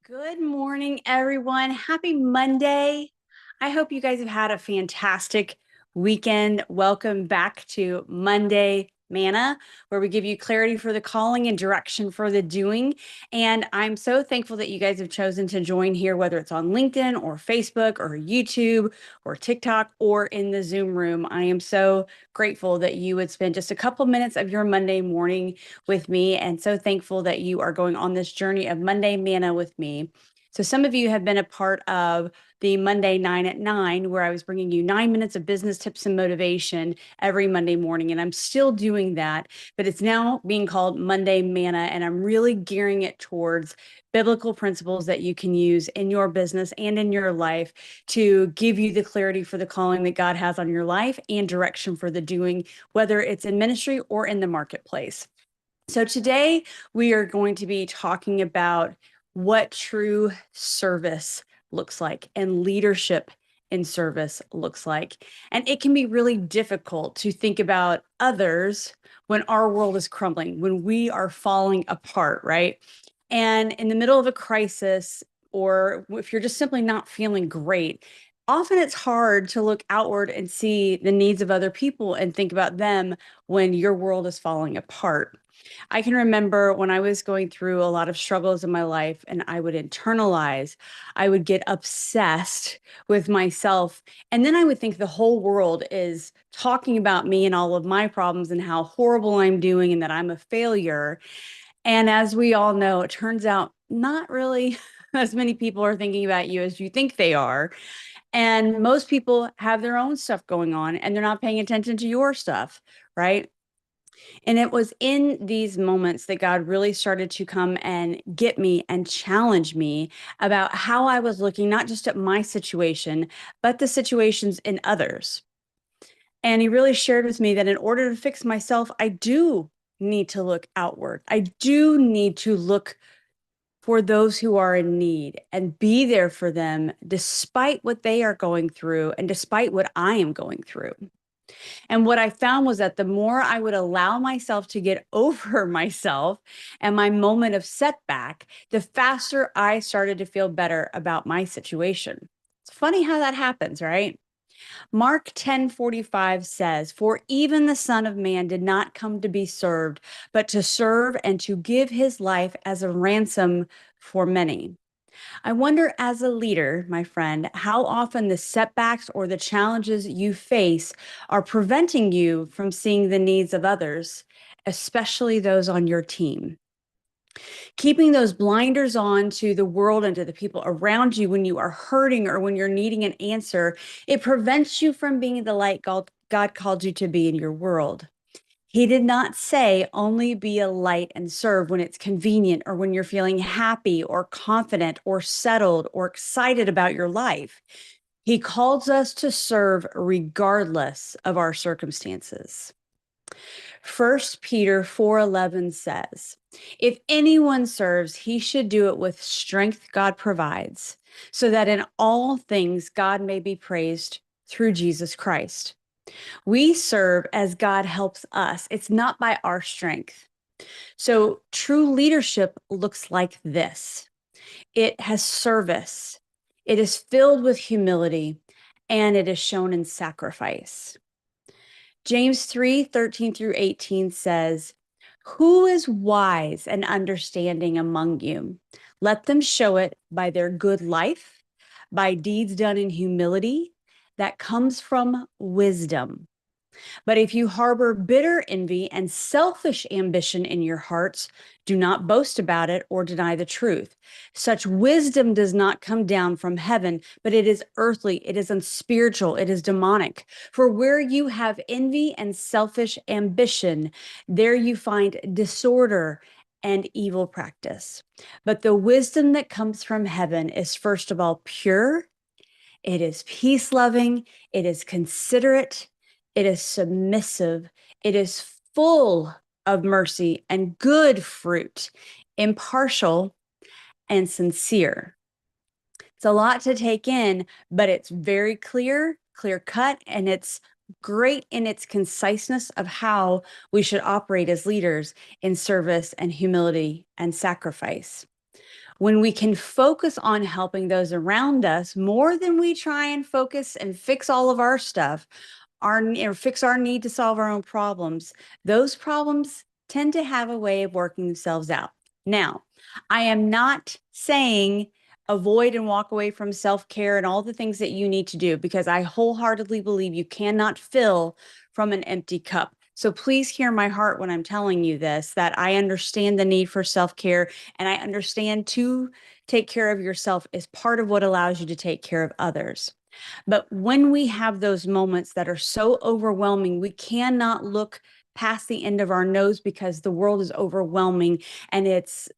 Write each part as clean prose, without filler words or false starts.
Good morning, everyone. Happy Monday. I hope you guys have had a fantastic weekend. Welcome back to Monday Manna, where we give you clarity for the calling and direction for the doing. And I'm so thankful that you guys have chosen to join here, whether it's on LinkedIn or Facebook or YouTube or TikTok or in the Zoom room. I am so grateful that you would spend just a couple minutes of your Monday morning with me, and so thankful that you are going on this journey of Monday Manna with me. So some of you have been a part of the Monday 9 at 9, where I was bringing you 9 minutes of business tips and motivation every Monday morning. And I'm still doing that, but it's now being called Monday Manna. And I'm really gearing it towards biblical principles that you can use in your business and in your life to give you the clarity for the calling that God has on your life and direction for the doing, whether it's in ministry or in the marketplace. So today we are going to be talking about what true service looks like and leadership in service looks like. And it can be really difficult to think about others when our world is crumbling, when we are falling apart, right? And in the middle of a crisis, or if you're just simply not feeling great, often it's hard to look outward and see the needs of other people and think about them when your world is falling apart. I can remember when I was going through a lot of struggles in my life and I would internalize, I would get obsessed with myself. And then I would think the whole world is talking about me and all of my problems and how horrible I'm doing and that I'm a failure. And as we all know, it turns out not really as many people are thinking about you as you think they are. And most people have their own stuff going on and they're not paying attention to your stuff, right? And it was in these moments that God really started to come and get me and challenge me about how I was looking, not just at my situation, but the situations in others. And he really shared with me that in order to fix myself, I do need to look outward. I do need to look for those who are in need and be there for them despite what they are going through and despite what I am going through. And what I found was that the more I would allow myself to get over myself and my moment of setback, the faster I started to feel better about my situation. It's funny how that happens, right? Mark 10:45 says, "For even the Son of Man did not come to be served, but to serve and to give his life as a ransom for many." I wonder, as a leader, my friend, how often the setbacks or the challenges you face are preventing you from seeing the needs of others, especially those on your team. Keeping those blinders on to the world and to the people around you when you are hurting or when you're needing an answer, it prevents you from being the light God called you to be in your world. He did not say only be a light and serve when it's convenient or when you're feeling happy or confident or settled or excited about your life. He calls us to serve regardless of our circumstances. First Peter 4:11 says, "If anyone serves, he should do it with strength God provides, so that in all things God may be praised through Jesus Christ." We serve as God helps us. It's not by our strength. So true leadership looks like this. It has service. It is filled with humility, and it is shown in sacrifice. James 3:13 through 18 says, "Who is wise and understanding among you? Let them show it by their good life, by deeds done in humility that comes from wisdom. But if you harbor bitter envy and selfish ambition in your hearts, do not boast about it or deny the truth. Such wisdom does not come down from heaven, but it is earthly, it is unspiritual, it is demonic. For where you have envy and selfish ambition, there you find disorder and evil practice. But the wisdom that comes from heaven is first of all pure, it is peace loving, it is considerate, it is submissive, it is full of mercy and good fruit, impartial and sincere." It's a lot to take in, but it's very clear cut, and it's great in its conciseness of how we should operate as leaders in service and humility and sacrifice. When we can focus on helping those around us more than we try and focus and fix all of our stuff, or fix our need to solve our own problems, those problems tend to have a way of working themselves out. Now, I am not saying avoid and walk away from self-care and all the things that you need to do, because I wholeheartedly believe you cannot fill from an empty cup. So please hear my heart when I'm telling you this, that I understand the need for self-care, and I understand to take care of yourself is part of what allows you to take care of others. But when we have those moments that are so overwhelming, we cannot look past the end of our nose because the world is overwhelming, and it's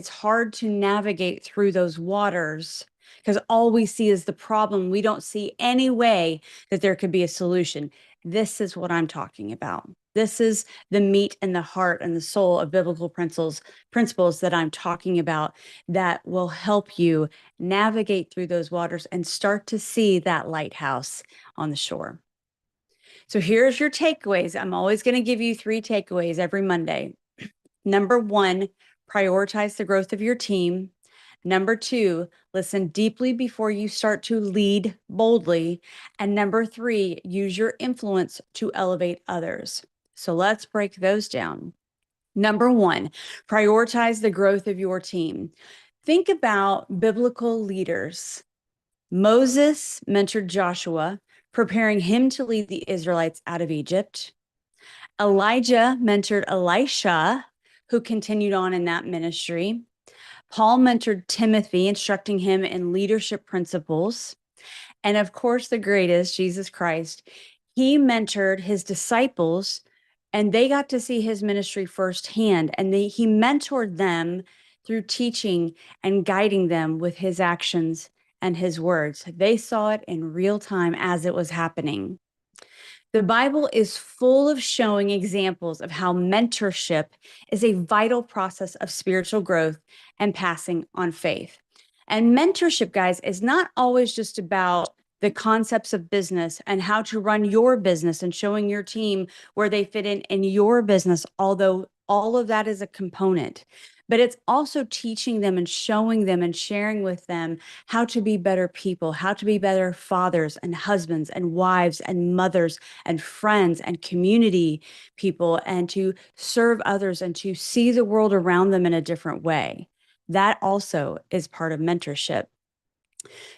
hard to navigate through those waters because all we see is the problem. We don't see any way that there could be a solution. This is what I'm talking about. This is the meat and the heart and the soul of biblical principles that I'm talking about, that will help you navigate through those waters and start to see that lighthouse on the shore. So here's your takeaways. I'm always going to give you 3 takeaways every Monday. Number 1, prioritize the growth of your team. Number 2, listen deeply before you start to lead boldly. And number 3, use your influence to elevate others. So let's break those down. Number 1, prioritize the growth of your team. Think about biblical leaders. Moses mentored Joshua, preparing him to lead the Israelites out of Egypt. Elijah mentored Elisha, who continued on in that ministry. Paul mentored Timothy, instructing him in leadership principles. And of course, the greatest, Jesus Christ, he mentored his disciples, and they got to see his ministry firsthand. And he mentored them through teaching and guiding them with his actions and his words. They saw it in real time as it was happening. The Bible is full of showing examples of how mentorship is a vital process of spiritual growth and passing on faith. And mentorship, guys, is not always just about the concepts of business and how to run your business and showing your team where they fit in your business, although all of that is a component. But it's also teaching them and showing them and sharing with them how to be better people, how to be better fathers and husbands and wives and mothers and friends and community people, and to serve others and to see the world around them in a different way. That also is part of mentorship.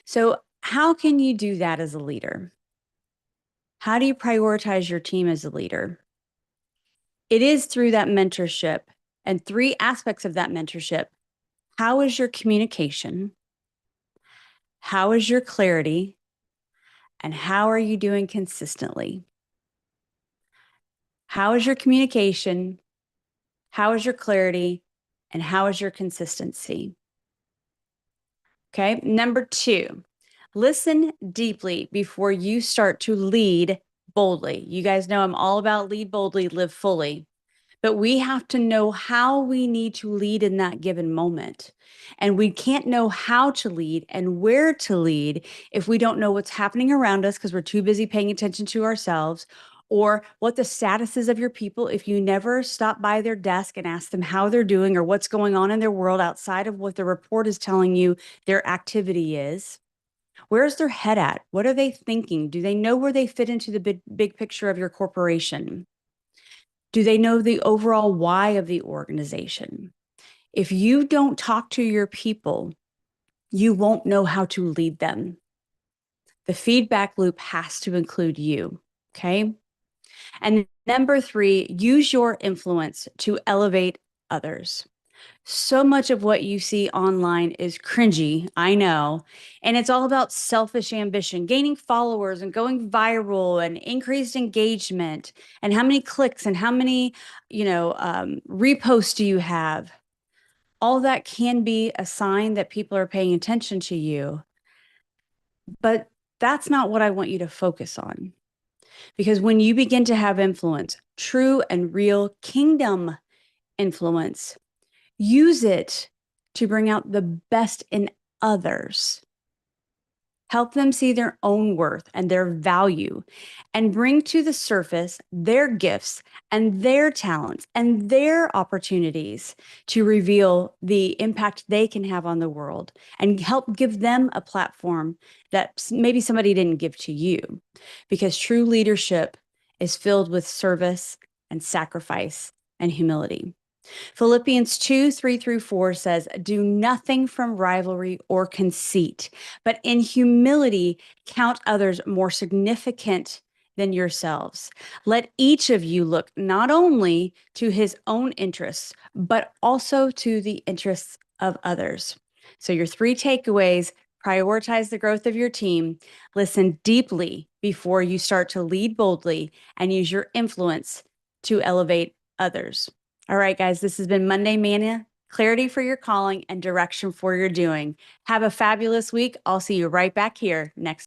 So, how can you do that as a leader? How do you prioritize your team as a leader? It is through that mentorship, and 3 aspects of that mentorship. How is your communication? How is your clarity? And how are you doing consistently? How is your communication? How is your clarity? And how is your consistency? Okay. Number 2, listen deeply before you start to lead boldly. You guys know I'm all about lead boldly, live fully. But we have to know how we need to lead in that given moment. And we can't know how to lead and where to lead if we don't know what's happening around us because we're too busy paying attention to ourselves, or what the status is of your people if you never stop by their desk and ask them how they're doing or what's going on in their world outside of what the report is telling you their activity is. Where's their head at? What are they thinking? Do they know where they fit into the big picture of your corporation? Do they know the overall why of the organization? If you don't talk to your people, you won't know how to lead them. The feedback loop has to include you, okay? And number 3, use your influence to elevate others. So much of what you see online is cringy, I know. And it's all about selfish ambition, gaining followers and going viral and increased engagement. And how many clicks and how many, reposts do you have? All that can be a sign that people are paying attention to you. But that's not what I want you to focus on. Because when you begin to have influence, true and real kingdom influence, use it to bring out the best in others. Help them see their own worth and their value, and bring to the surface their gifts and their talents and their opportunities to reveal the impact they can have on the world and help give them a platform that maybe somebody didn't give to you. Because true leadership is filled with service and sacrifice and humility. Philippians 2:3-4 says, "Do nothing from rivalry or conceit, but in humility count others more significant than yourselves. Let each of you look not only to his own interests, but also to the interests of others." So, your three takeaways: prioritize the growth of your team, listen deeply before you start to lead boldly, and use your influence to elevate others. All right, guys, this has been Monday Manna, clarity for your calling and direction for your doing. Have a fabulous week. I'll see you right back here next